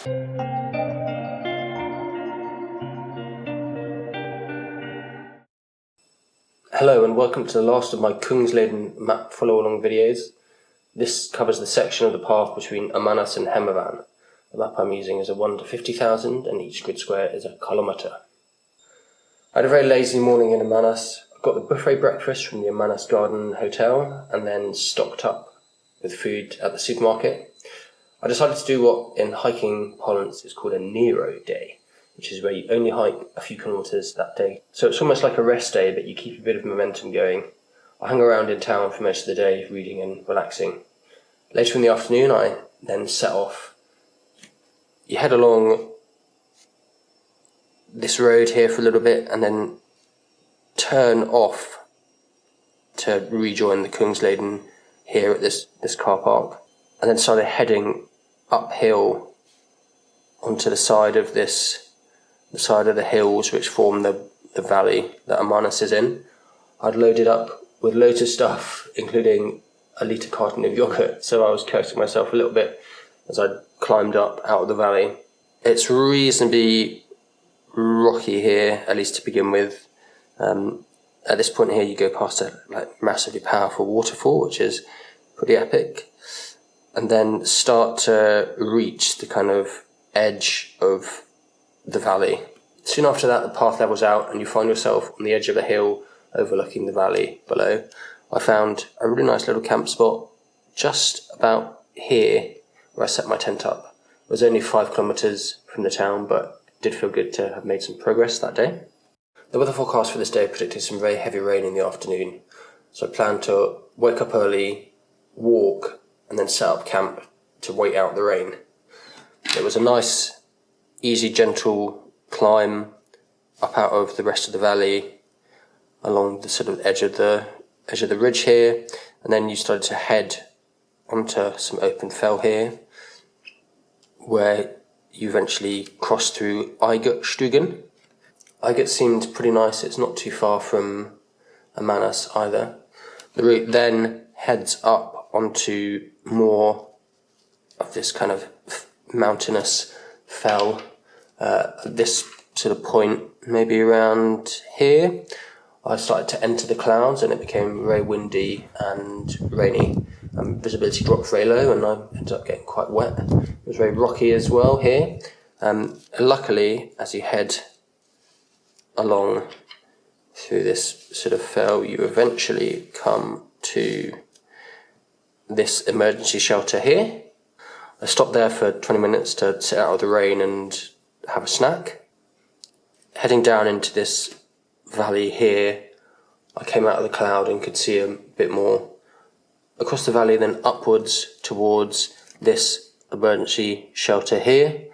Hello and welcome to the last of my Kungsleden map follow-along videos. This covers the section of the path between Ammarnäs and Hemavan. The map I'm using is a 1 to 50,000 and each grid square is a kilometre. I had a very lazy morning in Ammarnäs. I got the buffet breakfast from the Ammarnäs Garden Hotel and then stocked up with food at the supermarket. I decided to do what in hiking parlance is called a Nora day, which is where you only hike a few kilometres that day. So it's almost like a rest day, but you keep a bit of momentum going. I hung around in town for most of the day, reading and relaxing. Later in the afternoon, I then set off. You head along this road here for a little bit and then turn off to rejoin the Kungsleden here at this car park, and then started heading uphill onto the side of the hills which form the valley that Ammarnäs is in. I'd loaded up with loads of stuff, including a litre carton of yoghurt, so I was cursing myself a little bit as I climbed up out of the valley. It's reasonably rocky here, at least to begin with. At this point here you go past a massively powerful waterfall, which is pretty epic, and then start to reach the kind of edge of the valley. Soon after that, the path levels out and you find yourself on the edge of a hill overlooking the valley below. I found a really nice little camp spot just about here where I set my tent up. It was only 5 kilometres from the town, but it did feel good to have made some progress that day. The weather forecast for this day predicted some very heavy rain in the afternoon, so I planned to wake up early, walk, and then set up camp to wait out the rain. It was a nice, easy, gentle climb up out of the rest of the valley along the sort of edge of the ridge here, and then you started to head onto some open fell here where you eventually crossed through Aigert. Aigert seemed pretty nice. It's not too far from Ammarnäs either. The route then heads up onto more of this kind of mountainous fell. This sort of point, maybe around here, I started to enter the clouds and it became very windy and rainy. Visibility dropped very low and I ended up getting quite wet. It was very rocky as well here. Luckily, as you head along through this sort of fell, you eventually come to this emergency shelter here. I stopped there for 20 minutes to sit out of the rain and have a snack. Heading down into this valley here, I came out of the cloud and could see a bit more across the valley, then upwards towards this emergency shelter here.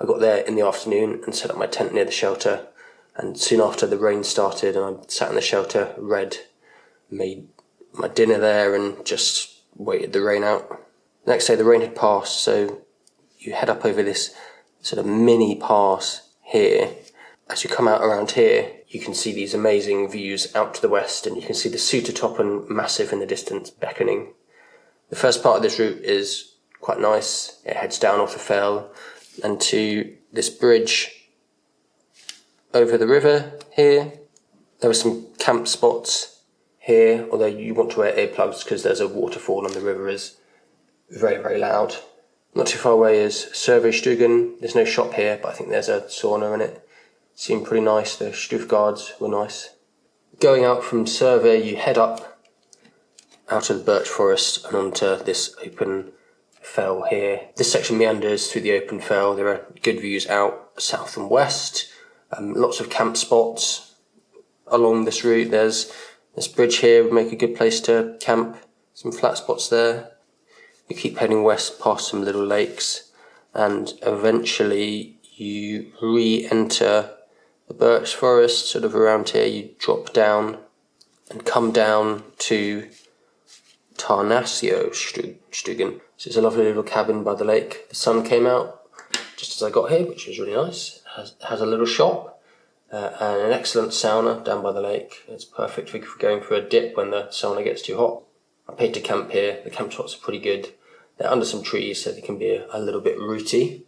I got there in the afternoon and set up my tent near the shelter, and soon after the rain started and I sat in the shelter, read, made my dinner there and just waited the rain out. The next day the rain had passed, so you head up over this sort of mini pass here. As you come out around here, you can see these amazing views out to the west, and you can see the Sytertopenn massive in the distance beckoning. The first part of this route is quite nice. It heads down off the fell and to this bridge over the river here. There were some camp spots here, although you want to wear earplugs because there's a waterfall and the river is very, very loud. Not too far away is Tärnasjöstugorna. There's no shop here, but I think there's a sauna in it. Seemed pretty nice. The Stufgards were nice. Going out from Survey, you head up out of the birch forest and onto this open fell here. This section meanders through the open fell. There are good views out south and west. Lots of camp spots along this route. There's this bridge here would make a good place to camp. Some flat spots there. You keep heading west past some little lakes, and eventually you re-enter the birch forest, sort of around here. You drop down and come down to Tärnasjöstugorna. So it's a lovely little cabin by the lake. The sun came out just as I got here, which was really nice. It has a little shop and an excellent sauna down by the lake. It's perfect for going for a dip when the sauna gets too hot. I paid to camp here. The camp spots are pretty good. They're under some trees, so they can be a little bit rooty.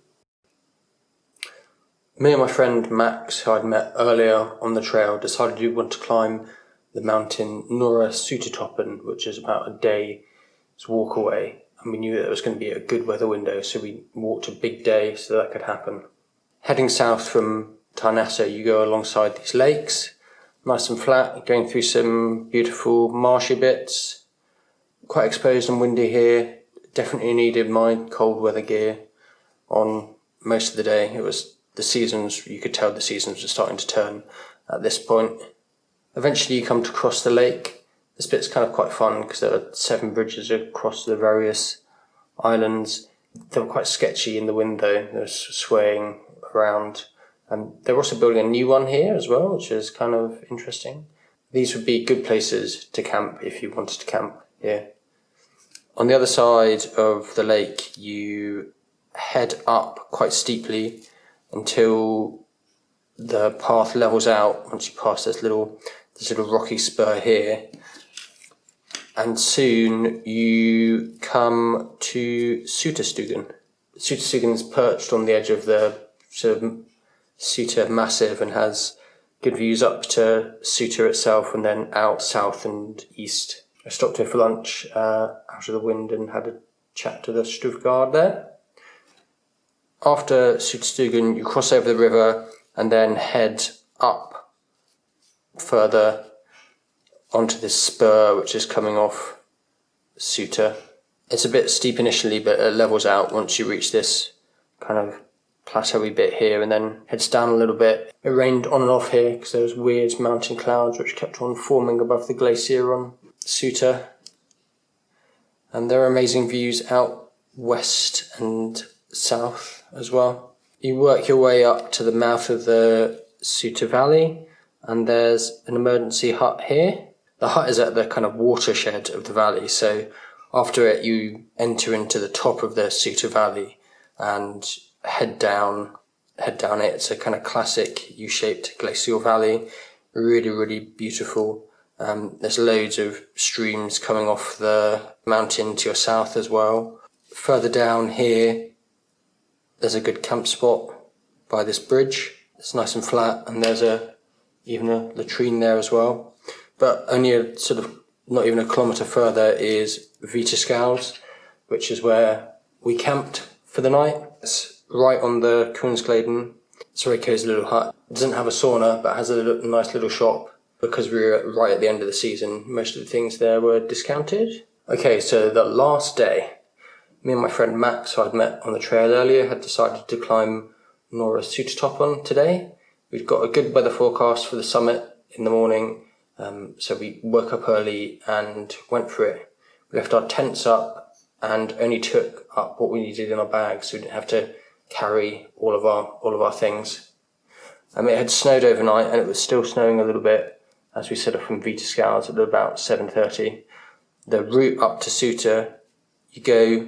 Me and my friend Max, who I'd met earlier on the trail, decided we wanted to climb the mountain Nora Sytertopenn, which is about a day's walk away. And we knew that it was going to be a good weather window, so we walked a big day so that could happen. Heading south from Tärnasjöstugorna, you go alongside these lakes, nice and flat, going through some beautiful marshy bits. Quite exposed and windy here. Definitely needed my cold weather gear on most of the day. It was the seasons, you could tell the seasons were starting to turn at this point. Eventually you come to cross the lake. This bit's kind of quite fun because there are 7 bridges across the various islands. They were quite sketchy in the wind though, they were swaying around. And they're also building a new one here as well, which is kind of interesting. These would be good places to camp if you wanted to camp here. On the other side of the lake, you head up quite steeply until the path levels out once you pass this little rocky spur here. And soon you come to Sytertopenn. Sytertopenn is perched on the edge of the sort of Syter massive and has good views up to Syter itself and then out south and east. I stopped here for lunch out of the wind and had a chat to the stuvguard there. After Sytertopenn, you cross over the river and then head up further onto this spur which is coming off Syter. It's a bit steep initially, but it levels out once you reach this kind of plateauy bit here and then heads down a little bit. It rained on and off here because there was weird mountain clouds which kept on forming above the glacier on Syter. And there are amazing views out west and south as well. You work your way up to the mouth of the Syter Valley and there's an emergency hut here. The hut is at the kind of watershed of the valley, so after it you enter into the top of the Syter Valley and head down it. It's a kind of classic U-shaped glacial valley, really, really beautiful. There's loads of streams coming off the mountain to your south as well. Further down here, there's a good camp spot by this bridge. It's nice and flat, and there's even a latrine there as well. But only not even a kilometre further is Viterskals, which is where we camped for the night. It's right on the Kungsleden. It's a very cosy little hut. It doesn't have a sauna, but has a nice little shop. Because we were right at the end of the season, most of the things there were discounted. Okay, so the last day, me and my friend Max, who I'd met on the trail earlier, had decided to climb Nora Sytertopenn today. We'd got a good weather forecast for the summit in the morning, so we woke up early and went for it. We left our tents up and only took up what we needed in our bags, so we didn't have to carry all of our things. It had snowed overnight and it was still snowing a little bit as we set off from Viterskals at about 7:30. The route up to Syter, you go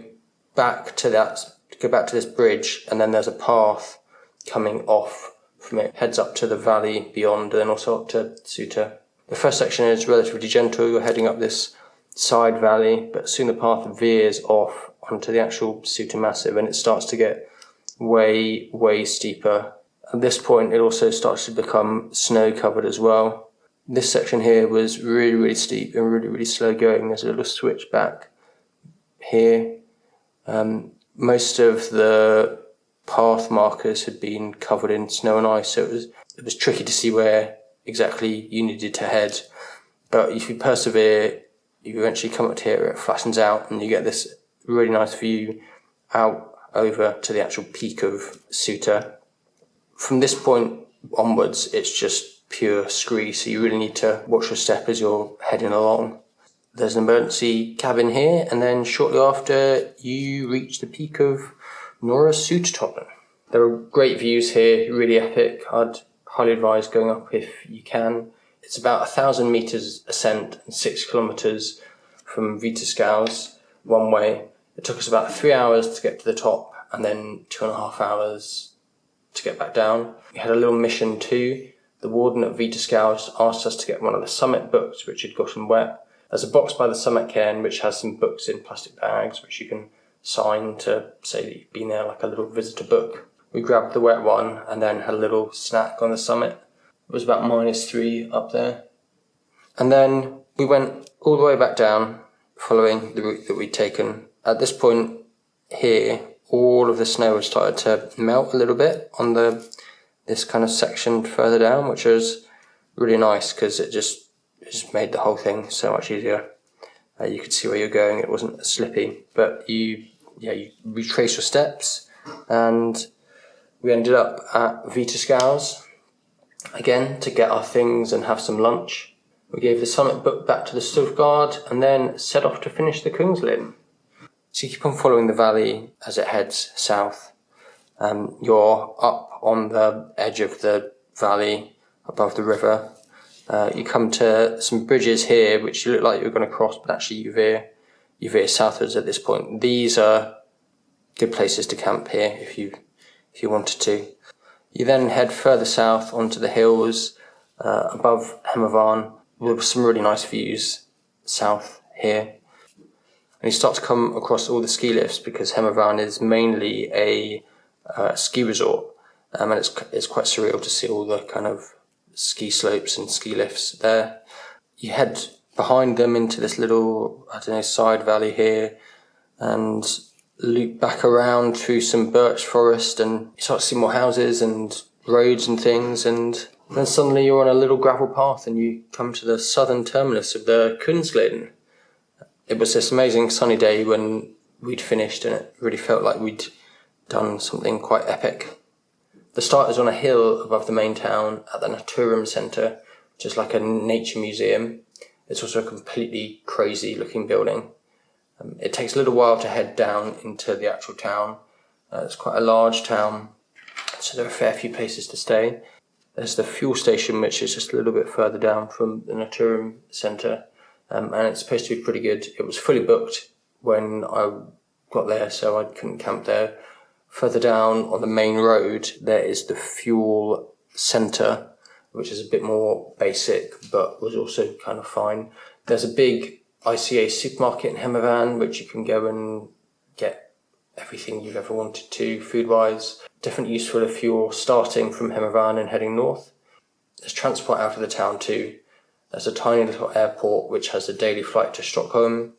back to this bridge, and then there's a path coming off from it, heads up to the valley beyond, and then also up to Syter. The first section is relatively gentle. You're heading up this side valley, but soon the path veers off onto the actual Syter massive, and it starts to get way, way steeper. At this point, it also starts to become snow covered as well. This section here was really, really steep and really, really slow going. There's a little switch back here. Most of the path markers had been covered in snow and ice, so it was tricky to see where exactly you needed to head. But if you persevere, you eventually come up to here, it flattens out, and you get this really nice view out over to the actual peak of Syter. From this point onwards, it's just pure scree, so you really need to watch your step as you're heading along. There's an emergency cabin here, and then shortly after you reach the peak of Nora Sytertopenn. There are great views here, really epic. I'd highly advise going up if you can. It's about 1,000 metres ascent and 6 kilometres from Viterskals one way. It took us about 3 hours to get to the top and then 2.5 hours to get back down. We had a little mission too. The warden at Viterskals asked us to get one of the summit books which had gotten wet. There's a box by the summit cairn which has some books in plastic bags which you can sign to say that you've been there, like a little visitor book. We grabbed the wet one and then had a little snack on the summit. It was about -3 up there. And then we went all the way back down, following the route that we'd taken. At this point here, all of the snow had started to melt a little bit on this kind of section further down, which was really nice because it just made the whole thing so much easier. You could see where you're going, it wasn't slippy, but you retrace your steps, and we ended up at Viterskals again to get our things and have some lunch. We gave the summit book back to the Stufgard and then set off to finish the Kungsleden. So you keep on following the valley as it heads south. You're up on the edge of the valley above the river. You come to some bridges here which you look like you're going to cross, but actually you veer southwards at this point. These are good places to camp here if you wanted to. You then head further south onto the hills above Hemavan with some really nice views south here. And you start to come across all the ski lifts because Hemavan is mainly a ski resort, and it's quite surreal to see all the kind of ski slopes and ski lifts there. You head behind them into this little, side valley here and loop back around through some birch forest, and you start to see more houses and roads and things, and then suddenly you're on a little gravel path and you come to the southern terminus of the Kungsleden. It was this amazing sunny day when we'd finished, and it really felt like we'd done something quite epic. The start is on a hill above the main town at the Naturum Centre, which is like a nature museum. It's also a completely crazy looking building. It takes a little while to head down into the actual town. It's quite a large town, so there are a fair few places to stay. There's the fuel station, which is just a little bit further down from the Naturum Centre, and it's supposed to be pretty good. It was fully booked when I got there, so I couldn't camp there. Further down on the main road, there is the fuel centre, which is a bit more basic, but was also kind of fine. There's a big ICA supermarket in Hemavan, which you can go and get everything you've ever wanted to, food-wise. Definitely useful if you're starting from Hemavan and heading north. There's transport out of the town too. There's a tiny little airport which has a daily flight to Stockholm,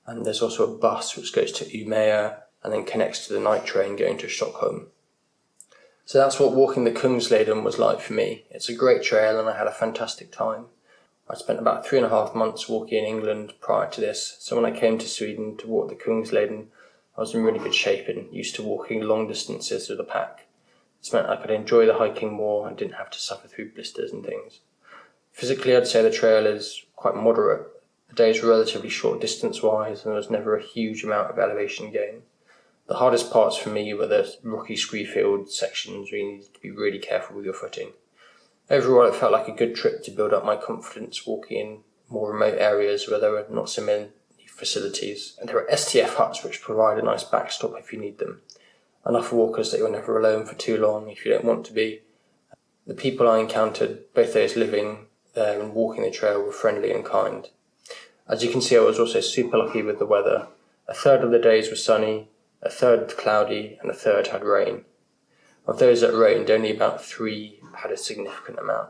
and there's also a bus which goes to Umeå and then connects to the night train going to Stockholm. So that's what walking the Kungsleden was like for me. It's a great trail and I had a fantastic time. I spent about 3.5 months walking in England prior to this, so when I came to Sweden to walk the Kungsleden, I was in really good shape and used to walking long distances with a pack. This meant I could enjoy the hiking more and didn't have to suffer through blisters and things. Physically, I'd say the trail is quite moderate. The days were relatively short distance-wise and there was never a huge amount of elevation gain. The hardest parts for me were the rocky scree-filled sections where you needed to be really careful with your footing. Overall, it felt like a good trip to build up my confidence walking in more remote areas where there were not so many facilities. And there are STF huts which provide a nice backstop if you need them. Enough walkers that you're never alone for too long if you don't want to be. The people I encountered, both those living there and walking the trail, were friendly and kind. As you can see, I was also super lucky with the weather. A third of the days were sunny, a third cloudy, and a third had rain. Of those that rained, only about 3 had a significant amount.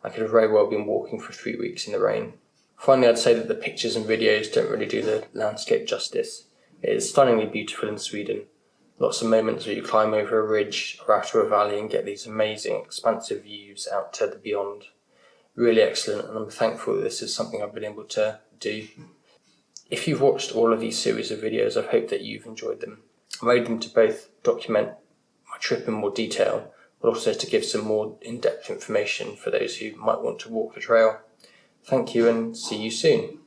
I could have very well been walking for 3 weeks in the rain. Finally, I'd say that the pictures and videos don't really do the landscape justice. It is stunningly beautiful in Sweden. Lots of moments where you climb over a ridge or out of a valley and get these amazing, expansive views out to the beyond. Really excellent, and I'm thankful that this is something I've been able to do. If you've watched all of these series of videos, I hope that you've enjoyed them. I made them to both document my trip in more detail, but also to give some more in-depth information for those who might want to walk the trail. Thank you and see you soon.